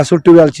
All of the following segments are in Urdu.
SO12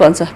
50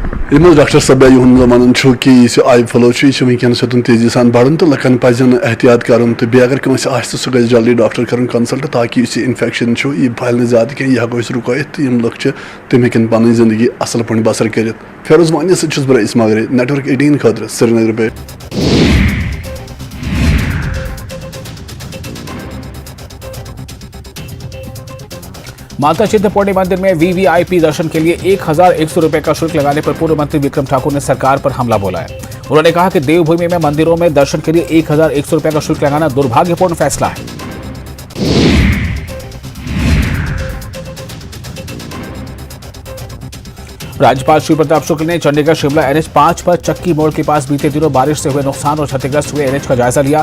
ڈاکٹر صبیہ ون کہ آئی فلو یہ ونکس یوتن تیزی سان بڑھن تو لکن پزن احتیاط کرن تو بیٚیہِ اگر کٲنٛسہِ آسہِ سُہ گژھِ جلدی ڈاکٹر کرن کنسلٹ تاکہ اس انفیکشن یہ پھہلہِ نہٕ زیادٕ کینٛہہ یہ ہٮ۪کو أسۍ رُکٲیِتھ تہٕ یِم لُکھ چھِ تِم ہٮ۪کن پنٕنۍ زندگی اصل پٲٹھۍ بسر کٔرِتھ فیروز وانی سۭتۍ چھُس بہٕ رئیس مگرے نیٹورک 18 خٲطرٕ سرینگر پٮ۪ٹھ. مالتا چنتپورنی مندر میں VVIP درشن کے لیے 1100 روپے کا شلک لگانے پر پورو منتری وکرم ٹھاکر نے سرکار پر حملہ بولا ہے. انہوں نے کہا کہ دیو بھومی میں مندروں میں درشن کے لیے 1100 روپے کا شلک لگانا دربھاگیہپورن فیصلہ ہے. راجپال شری پرتاپ شکل نے چنڈی گڑھ شملہ NH5 پر چکی موڑ کے پاس بیتے دنوں بارش سے ہوئے نقصان اور چھتیگرست ہوئے NH کا جائزہ لیا.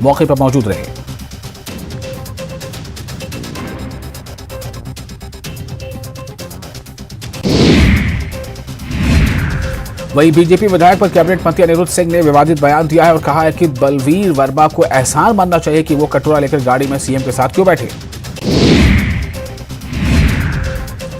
موقع پر موجود رہے. وہی BJP ودھائک پر کیبنٹ منتری انیرودھ سنگھ نے ووادت بیان دیا ہے اور کہا ہے کہ بلویر ورما کو احسان ماننا چاہیے کہ وہ کٹورا لے کر گاڑی میں CM کے ساتھ کیوں بیٹھے.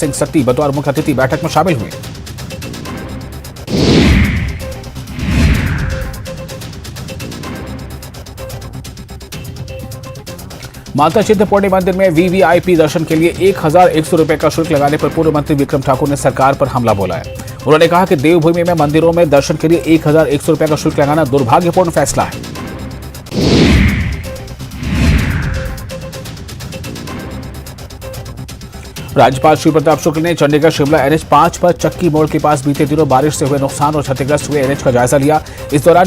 سنگھ ستی بطور مکھ اتھتی بیٹھک میں شامل ہوئے. مالتا چنتپورنی مندر میں VVIP درشن کے لیے 1100 روپے کا شلک لگانے پر پورو منتری وکرم ٹھاکر نے سرکار پر حملہ بولا ہے. انہوں نے کہا کہ دیو بھومی میں مندروں میں درشن کے لیے 1100 روپے کا شلک لگانا دربھاگیہپورن فیصلہ ہے. راجپال شری پرتاپ شکل نے چنڈی گڑھ شملہ NH5 پر چکی موڑ کے پاس بیتے دنوں بارش سے ہوئے نقصان اور چھتیگرست ہوئے NH کا جائزہ لیا. اس دوران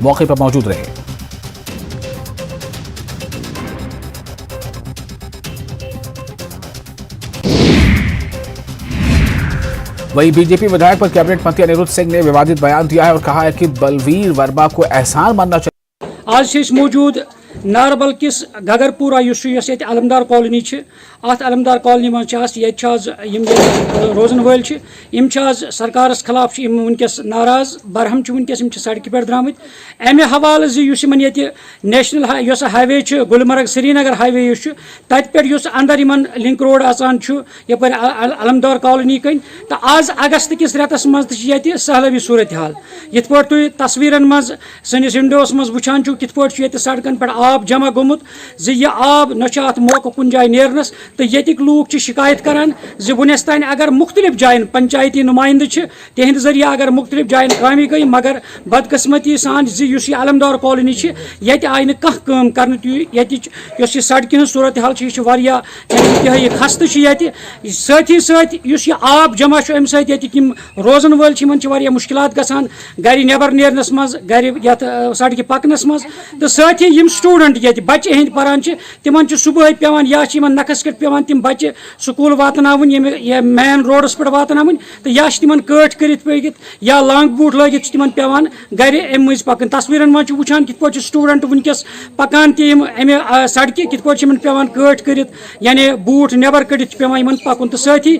موقع پر موجود رہے. وہی BJP ودھائک پر کیبنٹ منتری انیرودھ سنگھ نے ووادت بیان دیا ہے اور کہا ہے کہ بلویر ورما کو احسان ماننا چاہیے. آج موجود ناربل کس گگرپورہ اس علمدار کالونی ات علمدار کالونی من روزن ول سرکارس خلاف ونکس ناراض برہم ونکس سڑکہ پہ درامت امہ حوالہ یہ نیشنل ہائی وے گلمرگ سری نگر ہائی وے تت پہ اندر لنک روڈ اچان یپ علمدار کالونی کن تو آز اگست کس ریتس مزہ سہلابی صورت حال یت پہ تھی تصویرن مز سنس ونڈوس مز وچان کت پہ سڑکن پہ آب جمع گومت یہ آب نہ ات موقع کن جائے نیرنس تو یتک لوگ شکایت کران ونس تان اگر مختلف جائن پنچایتی نمائندہ تہند ذریعہ اگر مختلف جائن کامی گئی مگر بدقسمتی سان یہ علمدار کالونی یہ آئی کم کر یہ سڑکہ ہز صورت حال یہ خستہ ستھی سی آب جمع ام ستک روزن ول مشکلات گھان گھر نبر نیرنس مز گھر یت سڑکہ پکنس مز تو ستھی سٹوڈنٹ یہ بچہ ہند پران تمن صبح پیوان یا نقس کٹ پیوان تم بچہ سکول واتن یہ مین روڈس پہ واتن تو یا تمن کٹ کرت پکت یا لانگ بوٹ لگت تمن پیوان گھر ام مز پکن تصویرن من وچان کت پہ سٹوڈنٹ ونکس پکان تم امہ سڑکہ کت پہ پیوان کٹ کرت یعنی بوٹ نبر کڑت پیوان پکن تو ساتھی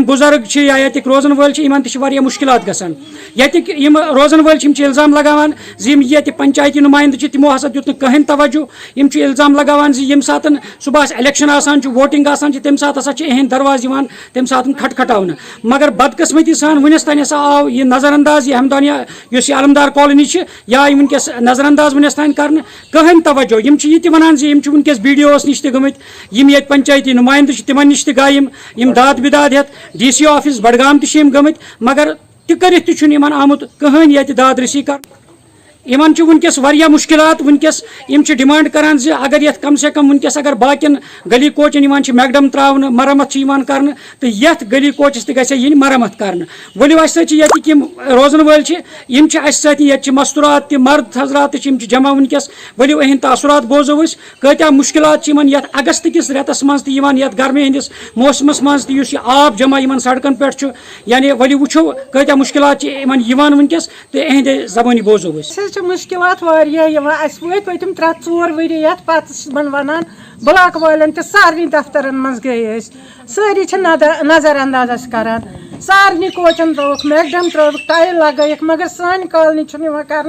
بزرگ یا یتک روزن ول تہ مشکلات گھان یتک روزن ول الزام لگاوان یہ پنچایتی نمائندہ تمو ہسا دیت کہین توجہ الزام لگاوان یم سات صبح الیکشن آسان ووٹنگ آسان تمہ سات ہسا اہند درواز تمہ سات کھٹکھٹاؤن مگر بدقسمتی سان ونس تان ہسا آو یہ نظر انداز یہ ہمدانیہ اس علمدار کالونی یہ آئی ونکس نظر انداز ونس تان کر کہین توجہ یہ ونان ونکس BDOس نش گمت یہ پنچایتی نمائندہ تمن نش گایم داد بداد ہت DC آفس بڈگام تم گمت مگر تہ کرت تہ آمت کہین یہ داد رسی کر ونکس مشکلات ونکس ڈیمانڈ کران اگر یت کم سے کم ونکس اگر باقین گلی کوچن میکڈم تراؤن مرمت کر تو یت گلی کوچس تہ گھن مرمت کر ولو اس یتک روزن ول ست مستورات تہ مرد حضرات جمع ونکس ولو اہند تاثرات بوزو کتیا مشکلات یت اگست کس ریتس مز تہ گرمی ہندس موسمس مز تہ آب جمع سڑکن پہ یعنی ولو وچو کتیا مشکلات ونکس تو اہند زبانی بوزو مشکلات پتم 3-4 ؤری پتہ ونان بلاک والن تہ سارنی دفترن مز گئی ساری نظر انداز کران سارنی کوچن تروک میکڈم تروک ٹائل لگائک مگر سان کالنی کر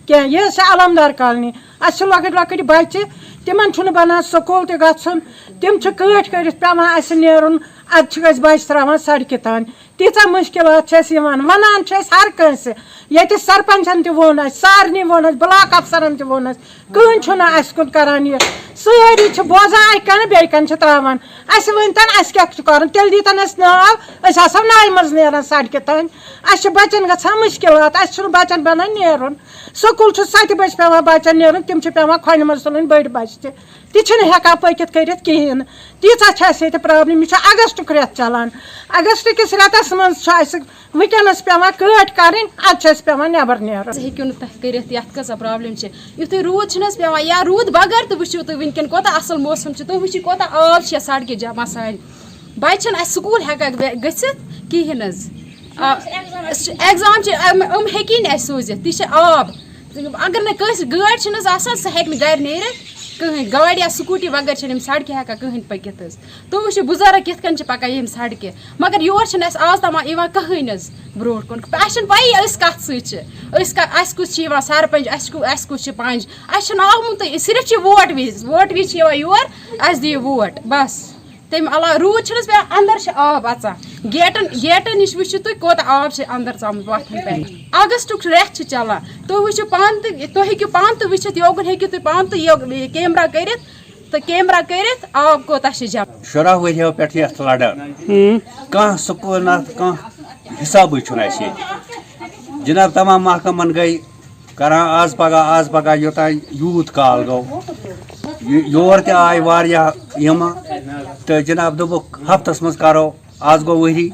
کیا یہ علمدار کالنی اس لۄکٕٹۍ لۄکٕٹۍ بچہِ تِمن چھُنہٕ بنان سکوٗل تہِ گژھُن تِم چھِ کٲٹھۍ کٔرِتھ پیٚوان اَسہِ نیرُن اَدٕ چھِ أسۍ بچہِ ترٛاوان سڑکہِ تانۍ تیٖژاہ مُشکلات چھِ اَسہِ یِوان ونان چھِ أسۍ ہر کٲنٛسہِ ییٚتہِ سرپنچن تہِ ووٚن اَسہِ سارنٕے ووٚن اَسہِ بلاک افسرن تہِ ووٚن اَسہِ کٕہٕنۍ چھُنہٕ اَسہِ کُن کران یہِ سٲری چھِ بوزان اَکہِ کَنہٕ بیٚیہِ کَنہٕ چھِ ترٛاوان اَسہِ ؤنۍتن اَسہِ کیٛاہ چھُ کَرُن تیٚلہِ دیٖتن اَسہِ ناو أسۍ آسو ناوِ منٛز نیران سڑکہِ تانۍ اَسہِ چھِ بچن گژھان مُشکلات اَسہِ چھُنہٕ بچن بنان نیرُن سکوٗل چھُ 7 بجہِ پیٚوان بچن نیرُن تِم چھِ پیٚوان کھۄنہِ منٛز تُلٕنۍ بٔڑۍ بچہِ تہِ چھِنہٕ ہٮ۪کان پٔکِتھ کٔرِتھ کِہیٖنۍ نہٕ تیٖژاہ چھِ اَسہِ ییٚتہِ پرٛابلِم یہِ چھُ اگستُک رٮ۪تھ چلان اگستٕکِس رٮ۪تس منٛز چھُ اَسہِ وٕنکٮ۪نس پیٚوان کٲٹۍ کَرٕنۍ اَدٕ چھُ اَسہِ پیٚوان نٮ۪بر نیرُن ہیٚکِو نہٕ تُہۍ کٔرِتھ یَتھ کۭژاہ پرٛابلِم چھِ یُتھُے روٗد چھُنہٕ حظ پیٚوان یا روٗد بغٲر تہِ وٕچھِو تُہۍ وٕنکٮ۪ن کوتاہ اَصٕل موسم چھُ تُہۍ وٕچھِو کوتاہ آب چھِ یَتھ سڑکہِ جمع سارِ بچہِ چھِنہٕ اَسہِ سکوٗل ہٮ۪کان گٔژھِتھ کِہیٖنۍ حظ ایٚگزام چھِ ہیٚکی نہٕ اَسہِ سوٗزِتھ تہِ چھِ آب اگر نہٕ کٲنٛسہِ گٲڑۍ چھِنہٕ حظ آسان سُہ ہیٚکہِ نہٕ گرِ نیٖرِتھ کٕہٕنۍ گاڑِ یا سکوٗٹی بغٲر چھِنہٕ یِم سڑکہِ ہٮ۪کان کٕہٕنۍ پٔکِتھ حظ تُہۍ وٕچھِو بُزرگ کِتھ کٔنۍ چھِ پَکان ییٚمہِ سڑکہِ مگر یور چھِنہٕ اَسہِ آز تام یِوان کٕہٕنۍ حظ برونٛٹھ کُن اَسہِ چھِنہٕ پَیی أسۍ کَتھ سۭتۍ چھِ اَسہِ کُس چھِ یِوان سرپنچ اَسہِ کُس چھِ پنٛچ اَسہِ چھُنہٕ آمُتٕے صرف چھِ ووٹ وِزِ چھِ یِوان یور اَسہِ دِیِو ووٹ بس تَمہِ علاوٕ روٗد چھِنہٕ حظ پیٚوان اَندر چھِ آب اَژان گیٹن نِش وٕچھِو تُہۍ کوتاہ آب چھِ اَندر ژامُت وَتھن پٮ۪ٹھ اگستُک رٮ۪تھ چھُ چلان تُہۍ وٕچھِو پانہٕ تہِ تُہۍ ہیٚکِو پانہٕ تہِ وٕچھِتھ یوکُن ہیٚکِو تُہۍ پانہٕ تہِ کیمرا کٔرِتھ تہٕ کیمرا کٔرِتھ آب کوتاہ چھِ جمع 16 ؤرۍیو پٮ۪ٹھ یَتھ لڑان کانٛہہ سکوٗل نتہٕ کانٛہہ حِسابٕے چھُنہٕ اَسہِ ییٚتہِ جِناب تمام محکمن گٔے کران آز پگاہ یوٚتانۍ یوٗت کال گوٚو یور تہِ آے واریاہ یِمہٕ تہٕ جِناب دوٚپُکھ ہفتس منٛز کرو آز گوٚو ؤری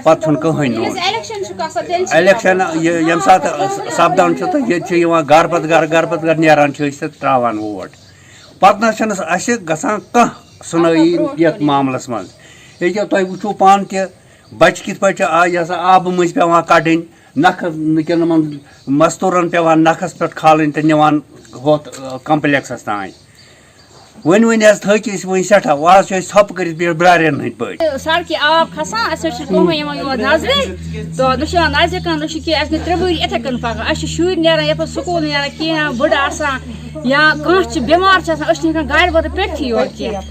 پتہٕ چھُنہٕ کٕہٕنۍ نوٚن الیکشن ییٚمہِ ساتہٕ سپدان چھُ تہٕ ییٚتہِ چھِ یِوان گرٕ پتہٕ گرٕ نیران چھِ أسۍ تہٕ ترٛاوان ووٹ پتہٕ نہ چھنہٕ اَسہِ گژھان کانٛہہ سُنٲیی یَتھ معاملس منٛز ییٚکیٛاہ تۄہہِ وٕچھو پانہٕ تہِ بچہِ کِتھ پٲٹھۍ چھِ یہِ ہسا آبہٕ مٔنٛزۍ پیٚوان کَڑٕنۍ نکھٕ وٕنکٮ۪ن یِمن مستوٗرن پیٚوان نکھس پٮ۪ٹھ کھالٕنۍ تہٕ نِوان ہُتھ کمپلیکسس تانۍ ؤنۍ حظ تھٔکۍ أسۍ وۄنۍ سٮ۪ٹھاہ وۄنۍ حظ چھِ أسۍ ژھۄپہٕ کٔرِتھ بیٚیہِ برارٮ۪ن ہٕنٛدۍ پٲٹھۍ سڑکہِ آب کھسان اَسہِ حظ چھِ کٕہٕنۍ یِوان یور نظرِ تہٕ نہ چھِ یِوان نظرِ کانٛہہ نہ چھُ کینٛہہ اَسہِ گٔے 3 ؤری یِتھَے کٔنۍ پَکان اَسہِ چھِ شُرۍ نیران یَپٲرۍ سکوٗل نیران کینٛہہ بٕڑٕ آسان یا کانٛہہ چھِ بٮ۪مار چھِ آسان أسۍ چھِنہٕ ہٮ۪کان گاڑِ وٲتِتھ پٮ۪ٹھٕے یور کینٛہہ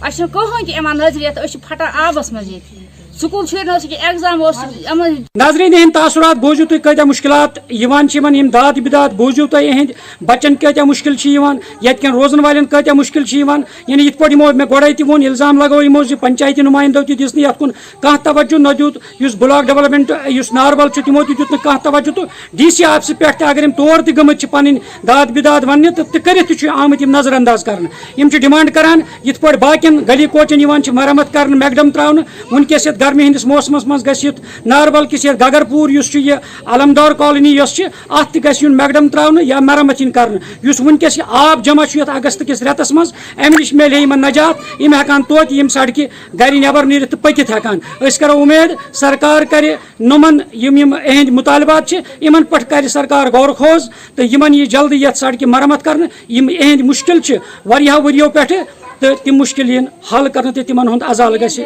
اَسہِ چھُنہٕ کٕہٕنۍ تہِ یِوان نظرِ یَتھ أسۍ چھِ پھٹان آبَس منٛز ییٚتہِ سکوٗل شُرٮ۪ن اوس ییٚکیٛاہ ایٚگزام اوس یِمن ناظریٖن ہٕنٛدۍ تاثرات بوٗزِو تُہۍ کۭتیاہ مُشکلات یِوان چھِ یِمن یِم داد بِداد بوٗزِو تُہۍ یِہٕنٛدۍ بچن کۭتیاہ مُشکل چھِ یِوان ییٚتہِ کٮ۪ن روزن والٮ۪ن کۭتیاہ مُشکل چھِ یِوان یعنی یِتھ پٲٹھۍ یِمو مےٚ گۄڈے تہِ ووٚن اِلزام لگوو یِمو زِ پنچایتی نُمایندو تہِ دِژ نہٕ یَتھ کُن کانٛہہ توجہ نہ دیُت یُس بلاک ڈیولپمنٹ یُس ناربل چھُ تِمو تہِ دیُت نہٕ کانٛہہ توجہ تہٕ ڈی سی آفسہٕ پٮ۪ٹھ تہِ اگر یِم تور تہِ گٔمٕتۍ چھِ پنٕنۍ داد بِداد وننہِ تہٕ کٔرِتھ تہِ چھُ آمٕتۍ یِم نظر انداز کرنہٕ یِم چھِ ڈِمانڈ کران یِتھ پٲٹھۍ باقین گلی کوچن یِوان چھِ مرمت کرنہٕ میکڈم تراونہٕ وٕنکیٚس یَتھ گرمی ہٕنٛدِس موسمس منٛز گژھِ یُتھ ناربل کِس یَتھ گگرپوٗر یُس چھُ یہِ علمدار کالنی یۄس چھِ اَتھ تہِ گژھِ یُن میکڈم تراونہٕ یا مرمت یِن کرنہٕ یُس وٕنکیٚس یہِ آب جمع چھُ یَتھ اگست کِس رٮ۪تس منٛز اَمہِ نِش میلہِ ہے یِمن نجات یِم ہٮ۪کان توتہِ یِم سڑکہِ گرِ نٮ۪بر نیٖرِتھ تہٕ پٔکِتھ ہٮ۪کان أسۍ کرو اُمید سرکار کرِ نۄمن یِم یِہٕنٛدۍ مُطالبات چھِ یِمن پٮ۪ٹھ کرِ سرکار غور خوض تہٕ یِمن یی جلدی یَتھ سڑکہِ مرمت کرنہٕ یِم یِہٕنٛدۍ مُشکل چھِ واریاہو ؤرۍیو پٮ۪ٹھٕ تہٕ تِم مُشکل یِن حل کرنہٕ تہٕ تِمن ہُنٛد عزالہٕ گژھِ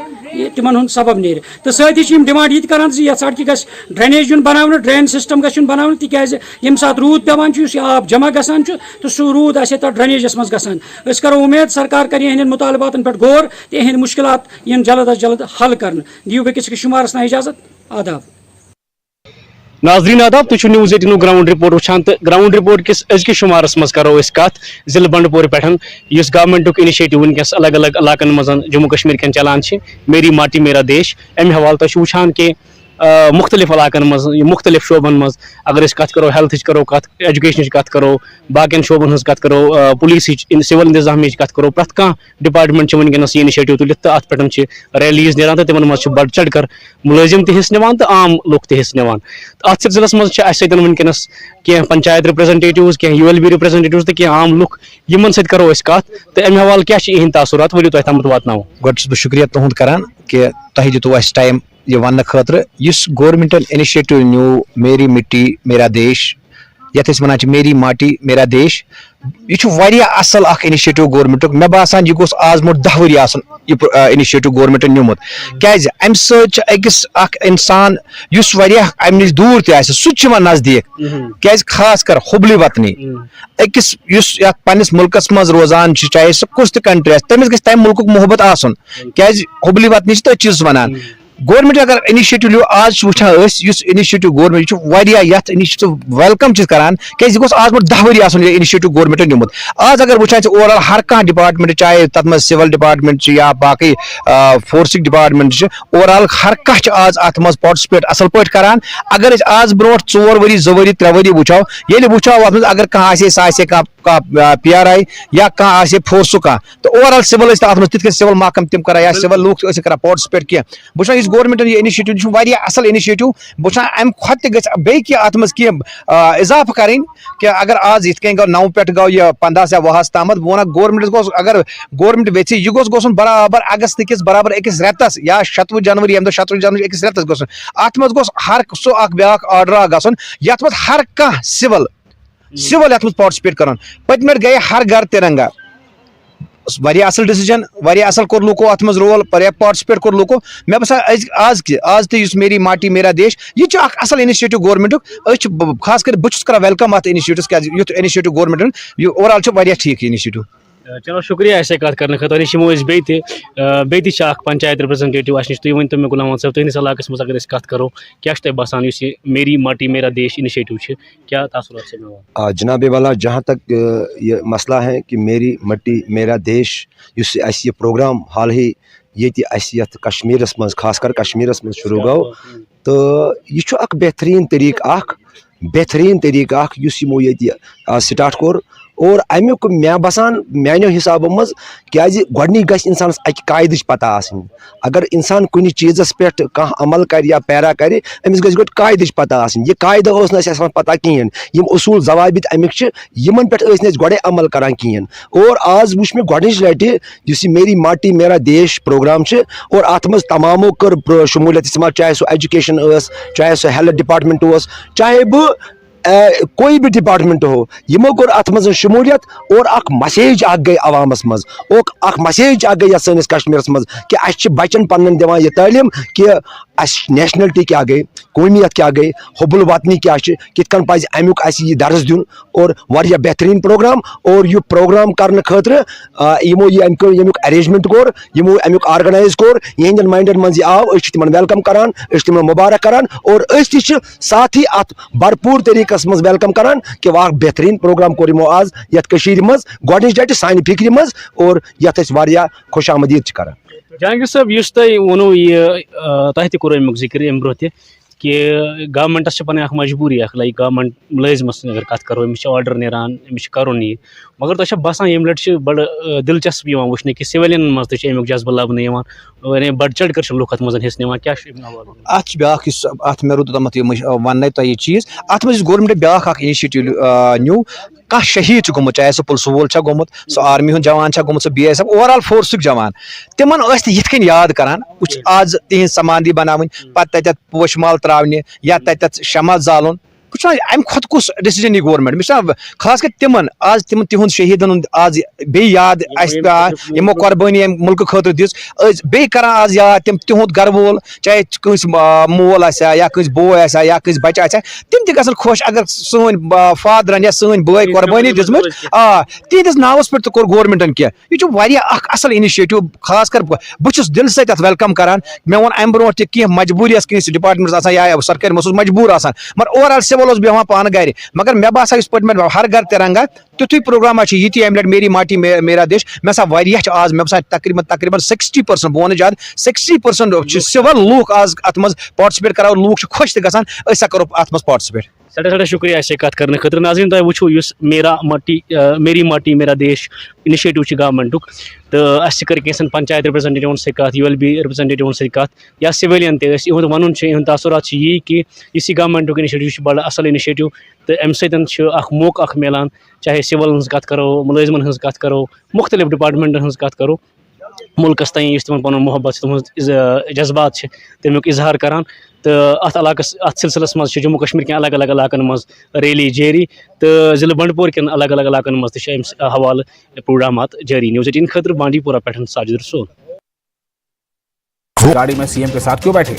تِمن ہُنٛد سبب نیرِ تہٕ سۭتی چھِ یِم ڈِمانڈ یہِ تہِ کران زِ یَتھ سڑکہِ گژھِ ڈرٛینیج یُن بناونہٕ ڈرٛین سِسٹم گژھِ یُن بناونہٕ تِکیازِ ییٚمہِ ساتہٕ روٗد پیٚوان چھُ یُس یہِ آب جمع گژھان چھُ تہٕ سُہ روٗد آسہِ ہے تَتھ ڈرٛینیجَس منٛز گژھان أسۍ کرو اُمید سرکار کرِ یِہٕنٛدٮ۪ن مُطالباتن پٮ۪ٹھ غور تہٕ یِہٕنٛدۍ مُشکلات یِن جلد از جلد حل کرنہٕ دِیِو بیٚکِس شُمارس تام اِجازت آداب ناظرین آداب تُہۍ نیوز 18 گراؤنڈ رپورٹ وٕچھان تہٕ گراؤنڈ رپورٹ کِس أزکِس شُمارس منٛز کرو أسۍ کتھ ضلعہٕ بنڈپور پٮ۪ٹھ یُس گورمنٹُک اِنِشیٹِو وٕنکیٚس الگ الگ علاقن منٛز جموں کشمیٖر کٮ۪ن چلان چھِ میری ماٹی میرا دیش امہِ حوالہٕ تُہۍ چھِو وٕچھان کہِ مختلف علاقن منٛز مختلف شعبن منٛز اگر أسۍ کتھ کرو ہیلتھٕچ کرو کتھ ایجوکیشنٕچ کتھ کرو باقین شعبن ہٕنٛز کتھ کرو پُلیٖسٕچ سِول انتظامٕچ کتھ کرو پرٛٮ۪تھ کانٛہہ ڈپارٹمنٹ چھِ وٕنکیٚنس یہِ اِنِشیٹِو تُلِتھ تہٕ اتھ پٮ۪ٹھ چھِ ریلیٖز نیران تہٕ تِمن منٛز چھِ بڑٕ چڑھ کر مُلٲزِم تہِ حِصہٕ نِوان تہٕ عام لُکھ تہِ حِصہٕ نِوان اتھ سلسلس منٛز چھِ اسہِ سۭتۍ وٕنکیٚنس کینٛہہ پنچایت رِپرزنٹیٹِوٕز کینٛہہ یوٗ ایل بی رِپرزنٹیٹِوٕز تہٕ کینٛہہ عام لُکھ یِمن سۭتۍ کرو أسۍ کتھ تہٕ امہِ حوالہٕ کیاہ چھِ یِہٕنٛدۍ تاثرات ؤلِو تۄہہِ تامَتھ واتناوو گۄڈٕ چھُس بہٕ شُکریہ تُہُنٛد کران کہِ تۄہہِ دِتوٗ اَسہِ ٹایم یہِ وننہٕ خٲطرٕ یُس گورمنٹن اِنِشیٹِو نیوٗ میری مٹی میرا دیش یتھ أسۍ وَنان چھِ میری ماٹی میرا دیش یہ چھُ واریاہ اصل اکھ انِشیٹِو گورمنٹُک مےٚ باسان یہِ گوٚژھ آز برونٛٹھ 10 ؤری آسُن یہِ انِشیٹِو گورمنٹن نِمُت کیازِ امہِ سۭتۍ چھُ أکِس اکھ انسان یُس واریاہ امہِ نِش دوٗر تہِ آسہِ سُہ تہِ چھُ یِوان نزدیٖک کیازِ خاص کر حُبلہِ وطنی أکِس یُس یتھ پننِس مُلکس منٛز روزان چھُ چاہے سُہ کُس تہِ کنٹری آسہِ تٔمِس گژھِ تمہِ مُلکُک محبت آسُن کیازِ حُبلہِ وطنی چھِ تٔتھۍ چیٖزس ونان گورمنٹ اگر انِشیٹِو نِیو آز چھِ وٕچھان أسۍ یُس انِشیٹِو گورمنٹ یہِ چھُ واریاہ یتھ انِشیٹِو ویلکم چھِ کران کیازِ یہِ گوٚژھ آز برونٛٹھ 10 ؤری آسُن یہِ انِشیٹِو گورمنٹن نِمُت آز اگر وٕچھان چھِ اوور آل ہر کانٛہہ ڈپارٹمنٹ چاہے تتھ منٛز سِول ڈپارٹمنٹ چھِ یا باقٕے فورسٕکۍ ڈپارٹمنٹ چھِ اوور آل ہر کانٛہہ چھِ آز اتھ منٛز پاٹسِپیٹ اصل پٲٹھۍ کران اگر أسۍ آز برونٛٹھ 4 ؤری 2 ؤری 3 ؤری وٕچھو ییٚلہِ وٕچھو اتھ منٛز اگر کانٛہہ آسہِ سُہ آسہِ کانٛہہ پی آر آی یا کانٛہہ آسہِ فورسُک کانٛہہ تہٕ اوور آل سِول ٲسۍ اتھ منٛز تِتھ کٔنۍ سِول محکم تِم کران یا سِول لوٗکھ ٲسۍ کران پاٹسِپیٹ کینٛہہ بہٕ چھُس یُس گورمنٹن یہِ انِشیٹِو یہِ چھُ واریاہ اصل انِشیٹِو بہٕ چھُس امہِ کھۄتہٕ تہِ گژھِ بیٚیہِ کینٛہہ اتھ منٛز کینٛہہ اضافہٕ کرٕنۍ کہِ اگر آز یِتھ کٔنۍ گوٚو 9 پٮ۪ٹھ گوٚو یہِ 15 یا 20 تامتھ بہٕ ونکھ گورمنٹس گوٚژھ اگر گورمنٹ ویژھِ یہِ گوٚژھ گژھُن برابر اگست کِس برابر أکِس رٮ۪تس یا 27 جنوری ییٚمہِ دۄہ 27 جنوری أکِس رٮ۪تس گژھُن اتھ منٛز گوٚژھ ہر سُہ اکھ بیاکھ آرڈر اکھ گژھُن یتھ منٛز ہر کانٛہہ سِول یتھ منٛز پاٹسِپیٹ کرُن پٔتمہِ لٹہِ گٔیے ہر گھر تِرنگا واریاہ اصل ڈیسِجن واریاہ اصل کوٚر لوٗکو اتھ منٛز رول واریاہ پاٹسِپیٹ کوٚر لوٗکو مےٚ باسان آز تہِ یُس میری ماٹی میرا دیش یہِ چھُ اکھ اصل انِشیٹِو گورمنٹُک أسۍ چھِ خاص کر بہٕ چھُس کران ویلکم اتھ انِشیٹِوس کیازِ یُتھ انِشیٹِو گورمنٹن یہِ اوور آل چھُ واریاہ ٹھیٖک یہِ انِشیٹِو چلو شُکریہ اَسہِ سۭتۍ کَتھ کَرنہٕ خٲطرٕ أسۍ یِمو أسۍ بیٚیہِ تہِ چھِ اکھ پنچایت رِپرٛزنٹیٹِو اَسہِ نِش تُہۍ ؤنۍتو مےٚ غلام محمد صٲب تُہٕنٛدِس علاقس منٛز اگر أسۍ کَتھ کَرو کیٛاہ چھُ تۄہہِ باسان یُس یہِ میری ماٹی میرا دیش اِنِشیٹِو چھِ کیٛاہ تاثرات چھِ مےٚ جناب والا جہاں تک یہ مسئلہ ہے کہ میری مٹی میرا دیش یُس اَسہِ یہِ پروگرام حال ہی ییٚتہِ اَسہِ یتھ کشمیٖرس منٛز خاص کر کشمیٖرس منٛز شروٗع گوٚو تہٕ یہِ چھُ اکھ بہتریٖن طریٖقہٕ اکھ یُس یِمو ییٚتہِ آز سٹارٹ کوٚر اور امیُک مےٚ باسان میانیو حسابو منٛز کیازِ گۄڈنِچ گژھِ انسانس اکہِ قاعدٕچ پتہ آسٕنۍ اگر انسان کُنہِ چیٖزس پٮ۪ٹھ کانٛہہ عمل کرِ یا پیرا کرِ أمِس گژھِ گۄڈٕ قاعدٕچ پتہ آسٕنۍ یہِ قاعدٕ اوس نہٕ اَسہِ آسان پتہ کِہیٖنۍ یِم اصوٗل ضوابط امیِکۍ چھِ یِمن پٮ۪ٹھ ٲسۍ نہٕ أسۍ گۄڈے عمل کران کِہیٖنۍ اور آز وٕچھ مےٚ گۄڈنِچ لٹہِ یُس یہِ میری ماٹی میرا دیش پروگرام چھِ اور اتھ منٛز تمامو کٔر شموٗلیت استعمال چاہے سُہ ایجوکیشن ٲس چاہے سُہ ہیلتھ ڈپارٹمنٹ اوس چاہے بہٕ کوئی بھی ڈپارٹمنٹ ہو یِمو کوٚر اتھ منٛز شموٗلیت اور اکھ مسیج اکھ گٔے عوامس منٛز اکھ مسیج اکھ گٔے یتھ سٲنِس کشمیٖرس منٛز کہِ اَسہِ چھِ بچن پننٮ۪ن دِوان یہِ تعلیٖم کہِ اَسہِ نیشنلٹی کیٛاہ گٔے قومیت کیٛاہ گٔے حُبل وطنی کیٛاہ چھِ کِتھ کٔنۍ پزِ امیُک اَسہِ یہِ درس دیُن اور واریاہ بہتریٖن پروگرام اور یہِ پروگرام کرنہٕ خٲطرٕ یِمو ییٚمیُک ارینجمنٹ کوٚر یِمو امیُک آرگنایز کوٚر یِہنٛدٮ۪ن ماینڈن منٛز یہِ آو أسۍ چھِ تِمن ویلکم کران أسۍ چھِ تِمن مُبارک کران اور أسۍ تہِ چھِ ساتھی اتھ بھرپوٗر طریٖقس منٛز ویلکم کران کہِ اکھ بہتریٖن پروگرام کوٚر یِمو آز یتھ کٔشیٖرِ منٛز گۄڈنِچ لٹہِ سانہِ فِکرِ منٛز اور یتھ أسۍ واریاہ خۄش آمدید چھِ کران جہانگیر صٲب یُس تۄہہِ ووٚنوُ یہِ تۄہہِ تہِ کوٚر امیُک ذِکر امہِ برونٛہہ تہِ کہِ گورمنٹس چھِ پنٕنۍ اکھ مجبوٗری اکھ لایک گورمنٹ مُلٲزمس سٕنٛز اگر کتھ کرو أمِس چھِ آرڈر نیران أمِس چھُ کرُن یہِ مگر تۄہہِ چھا باسان ییٚمہِ لٹہِ چھِ بڑٕ دِلچسپ یِوان وٕچھنہٕ کہِ سِولین منٛز تہِ چھِ امیُک جذبہٕ لبنہٕ یِوان بڑٕ چڑھ کر چھِ لُکھ اتھ منٛز حصہٕ نِوان کیٛاہ چھُ اتھ چھُ بیاکھ یُس اتھ مےٚ روٗد اوٚتامتھ وننے تۄہہِ یہِ چیٖز اتھ منٛز یُس گورمنٹ بیاکھ اکھ انِشیٹِو نیوٗ کانٛہہ شہیٖد چھُ گوٚمُت چاہے سُہ پُلسہٕ وول چھا گوٚمُت سُہ آرمی ہُنٛد جوان چھا گوٚمُت سُہ B S F overall فورسُک جوان تِمن ٲسۍ نہٕ یِتھ کٔنۍ یاد کران وٕچھ آز تِہنٛز سماندی بناوٕنۍ پتہٕ تتٮ۪تھ پوشہٕ مال تراونہِ یا تتٮ۪تھ شمع زالُن بہٕ چھُس امہِ کھۄتہٕ کُس ڈیسِجن یہِ گورمنٹ مےٚ چھُ خاص کر تِمن آز تِہُنٛد شہیٖدن ہُنٛد آز بیٚیہِ یاد اَسہِ یِمو قۄربٲنی امہِ مُلکہٕ خٲطرٕ دِژ أسۍ بیٚیہِ کران آز یاد تِہُنٛد گرٕ وول چاہے کٲنٛسہِ مول آسہِ ہا یا کٲنٛسہِ بوے آسہِ ہا یا کٲنٛسہِ بچہِ آسہِ ہا تِم تہِ گژھن خۄش اگر سٲنۍ فادرن یا سٲنۍ بٲے قۄربٲنی دِژمٕژ تِہنٛدِس ناوس پٮ۪ٹھ تہِ کوٚر گورمنٹن کینٛہہ یہِ چھُ واریاہ اکھ اصل انِشیٹِو خاص کر بہٕ چھُس دِلہٕ سۭتۍ اتھ ویلکم کران مےٚ ووٚن امہِ برونٛٹھ تہِ کینٛہہ مجبوٗری ٲس کٲنٛسہِ ڈپارٹمنٹس آسان یا سرکٲرۍ منٛز اوس مجبوٗر آسان مگر اوور آل سِول اوس بیٚہوان پانہٕ گرِ مگر مےٚ باسان یُس پٔتمہِ ہر گھر تِرنگا تیُتھُے پروگراما چھُ یہِ تہِ امہِ لٹہِ میری ماٹی میرا دیش مےٚ باسان واریاہ چھِ آز مےٚ باسان تقریٖبن 60% بہٕ وَنہٕ زیادٕ 60% چھِ سِول لوٗکھ آز اتھ منٛز پاٹسِپیٹ کران لوٗکھ چھِ خۄش تہِ گژھان أسۍ ہسا کرو اتھ منٛز پاٹسِپیٹ سٮ۪ٹھاہ شُکریہ اَسہِ سۭتۍ کَتھ کَرنہٕ خٲطرٕ ناظریٖن تۄہہِ وٕچھو یُس میری ماٹی میرا دیش اِنِشیٹِو چھُ گورمنٹُک تہٕ اَسہِ کٔر کینٛژھن پنچایت رِپرٛزنٹیٹِوَن سۭتۍ کَتھ یوٗ ایل بی رِپرٛزنٹیٹِوَن سۭتۍ کَتھ یا سِوِلین تہِ ٲسۍ یِہُنٛد وَنُن چھُ یِہُنٛد تاثرات چھِ یی کہِ یُس یہِ گورمنٹُک اِنِشیٹِو چھُ بَڑٕ اَصٕل اِنِشیٹِو تہٕ اَمہِ سۭتۍ چھُ اکھ موقعہٕ اکھ میلان چاہے سِول ہٕنٛز کَتھ کَرو مُلٲزمَن ہٕنٛز کَتھ کَرو مُختٔلِف ڈِپارٹمنٹن ہٕنٛز کَتھ کَرو ملکس تین اس تمن پن محبت تہذ جذبات تمیک اظہار کران تو ات سلسلس مز جموں کشمیر کن الگ الگ علاقن مز ریلی جاری تو ضلع بنڈپور کن الگ الگ علاقن مز حوالہ پروگرامات جاری. News18 خاطر بانڈی پورہ پہ ساجد رسول. گاڑی میں سی ایم کے ساتھ کیوں بیٹھے؟